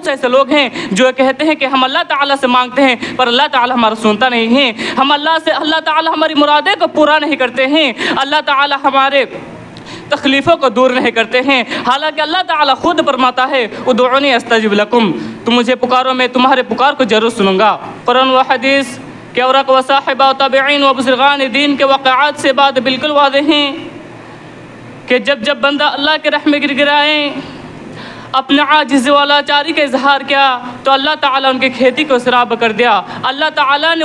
बहुत से ऐसे लोग हैं जो कहते हैं कि हम अल्लाह ताला से मांगते हैं पर अल्लाह ताला हमारा सुनता नहीं है। हम अल्लाह ताला हमारी मुरादें को पूरा नहीं करते हैं। अल्लाह ताला हमारे तकलीफ़ों को दूर नहीं करते हैं। हालांकि अल्लाह ताला खुद फरमाता है उदउनी अस्तजिब लकुम, तुम मुझे पुकारो मैं तुम्हारे पुकार को ज़रूर सुनूंगा। कुरान व हदीस के औरक व साहिबा व ताबिईन व बुज़ुर्गान दीन के वाक़आत से बात बिल्कुल वाज़ेह हैं कि जब बंदा अल्लाह के राह में गिड़गिड़ाए, अपने आजिज़ व लाचारी का इजहार किया तो अल्लाह ताला उनकी खेती को सराब कर दिया। अल्लाह ताला ने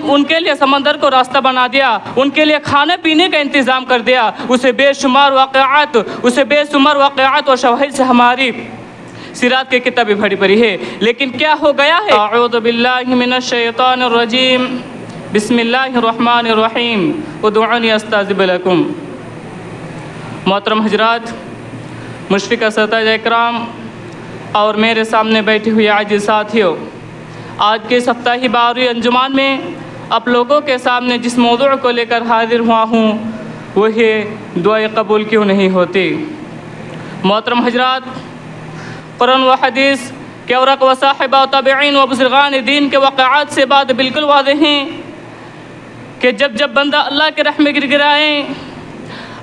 उनके लिए समंदर को रास्ता बना दिया, उनके लिए खाने पीने का इंतज़ाम कर दिया। उसे बेशुमार वाक़यात और शवाहिद से हमारी सिरात की किताबें भरी पड़ी है। लेकिन क्या हो गया है? अऊज़ु बिल्लाहि मिनश शैतानिर रजीम, बिस्मिल्लाहिर रहमानिर रहीम, उदउनी अस्तजिब लकुम। मोहतरम हजरात, मुशफ़िक़ असतिज़ा इकराम और मेरे सामने बैठे हुए आजिज़ साथियों, आज के सप्ताही बारहवीं अंजुमान में आप लोगों के सामने जिस मौज़ू को लेकर हाजिर हुआ हूँ वह है दुआएं कबूल क्यों नहीं होती। मोहतरम हजरात, कुरान व हदीस के औरक व साहिबा व ताबिईन व बुज़ुर्गान दीन के वाक़आत से बात बिल्कुल वाज़ेह हैं कि जब बंदा अल्लाह के राह में गिड़गिड़ाए,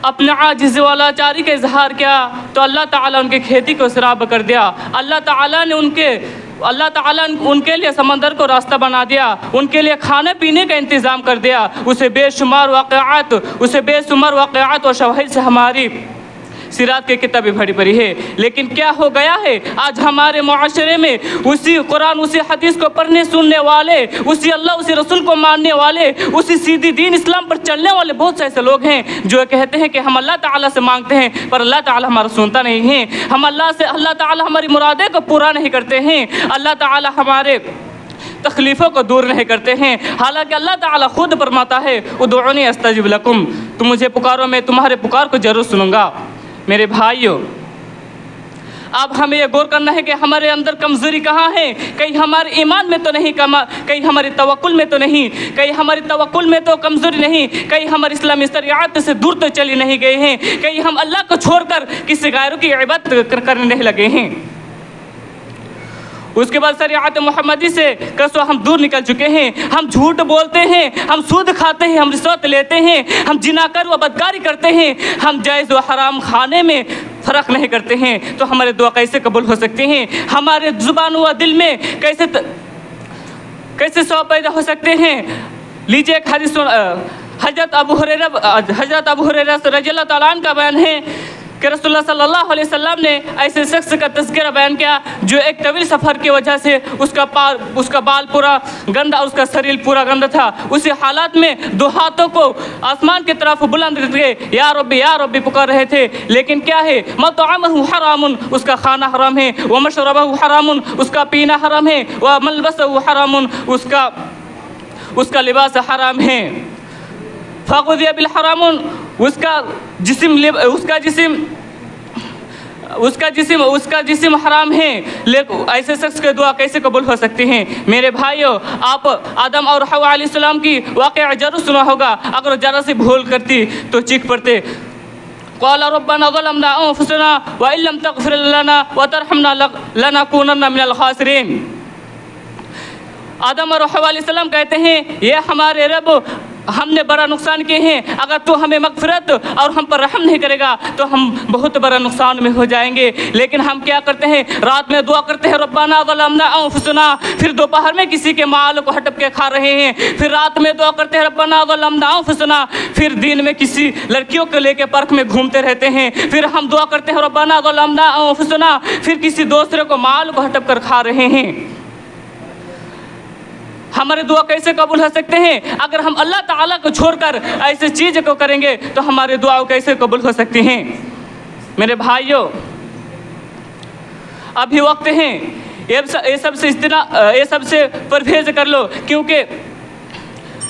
अपने आजिज़ व लाचारी का इजहार किया तो अल्लाह ताला उनकी खेती को सराब कर दिया। अल्लाह ताला ने उनके लिए समंदर को रास्ता बना दिया, उनके लिए खाने पीने का इंतज़ाम कर दिया। उसे बेशुमार वाक़यात और शवाहिद से हमारी सिरात की किताबें भरी पड़ी है। लेकिन क्या हो गया है? आज हमारे मुआशरे में उसी कुरान उसी हदीस को पढ़ने सुनने वाले, उसी अल्लाह उसी रसूल को मानने वाले, उसी सीधी दीन इस्लाम पर चलने वाले बहुत से ऐसे लोग हैं जो कहते हैं कि हम अल्लाह ताला से मांगते हैं पर अल्लाह ताला हमारा सुनता नहीं है। अल्लाह ताला हमारी मुरादें को पूरा नहीं करते हैं। अल्लाह ताला हमारे तकलीफ़ों को दूर नहीं करते हैं। हालांकि अल्लाह ताला खुद फरमाता है उदउनी अस्तजिब लकुम, तुम मुझे पुकारो मैं तुम्हारे पुकार को ज़रूर सुनूंगा। मेरे भाइयों, अब हमें यह गौर करना है कि हमारे अंदर कमज़ोरी कहाँ है। कहीं हमारे ईमान में तो नहीं, कहीं हमारी तवक्कुल में तो नहीं, कहीं हमारी तवक्कुल में तो कमज़ोरी नहीं, कहीं हमारी इस्लामी शरीयत से दूर तो चली नहीं गए हैं, कहीं हम अल्लाह को छोड़कर किसी गैरों की इबादत करने नहीं लगे हैं। उसके बाद शरीयत मोहम्मदी से कसो हम दूर निकल चुके हैं। हम झूठ बोलते हैं, हम सूद खाते हैं, हम रिश्वत लेते हैं, हम जिनाकर व बदकारी करते हैं, हम जायज़ व हराम खाने में फ़र्क नहीं करते हैं। तो हमारे दुआ कैसे कबूल हो सकते हैं? हमारे ज़ुबान व दिल में कैसे सौ पैदा हो सकते हैं? लीजिए एक हदीस, हज़रत अबू हुरैरा रज़ियल्लाहु तआला अन्हु का बयान है कि रसूलुल्लाह सल्लल्लाहु अलैहि वसल्लम ने ऐसे शख्स का तज़किरा बयान किया जो एक तवील सफ़र की वजह से उसका बाल पूरा गंदा और उसका शरीर पूरा गंदा था। उसी हालात में दो हाथों को आसमान की तरफ बुलंद करके या रब्बी पुकार रहे थे। लेकिन क्या है? मतअमहु हरामुन, उसका खाना हराम है, व मशरबहु हरामुन, उसका पीना हराम है, व मलबसहु हरामुन, उसका लिबास हराम है। फ़ग़ुज़िया बिल हरामुन, उसका जिस्म हराम है। लेकिन ऐसे शख्स की दुआ कैसे कबूल हो सकती हैं? मेरे भाइयों, आप आदम और हव्वा अलैहिस्सलाम की वाक़या जरूर सुना होगा। अगर ज़रा सी भूल करती तो चीख पड़ते, क़ाला रब्बना ज़लमना अनफुसना व इल्लम तग़फ़िर लना व तरहमना लनकूनन्ना मिनल ख़ासिरीन। आदम और हव्वा अलैहिस्सलाम कहते हैं, ये हमारे रब, हमने बड़ा नुकसान किए हैं, अगर तू हमें मग़फ़िरत और हम पर रहम नहीं करेगा तो हम बहुत बड़ा नुकसान में हो जाएंगे। लेकिन हम क्या करते हैं? रात में दुआ करते हैं रब्बना ज़लमना अनफुसना, फिर दोपहर में किसी के माल को हड़प के खा रहे हैं, फिर रात में दुआ करते हैं रब्बना ज़लमना अनफुसना, फिर दिन में किसी लड़कियों को लेकर पार्क में घूमते रहते हैं, फिर हम दुआ करते हैं रब्बना ज़लमना अनफुसना, फिर किसी दूसरे को माल को हड़प कर खा रहे हैं। हमारे दुआ कैसे कबूल हो सकते हैं? अगर हम अल्लाह ताला को छोड़कर ऐसे चीज़ को करेंगे तो हमारे दुआओं कैसे कबूल हो सकती हैं? मेरे भाइयों, अभी वक्त है ये सबसे परहेज़ कर लो, क्योंकि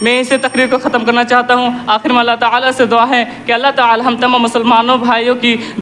मैं इसे तकरीर को ख़त्म करना चाहता हूँ। आखिर में अल्लाह ताला से दुआ है कि अल्लाह ताला हम तमाम मुसलमानों भाइयों की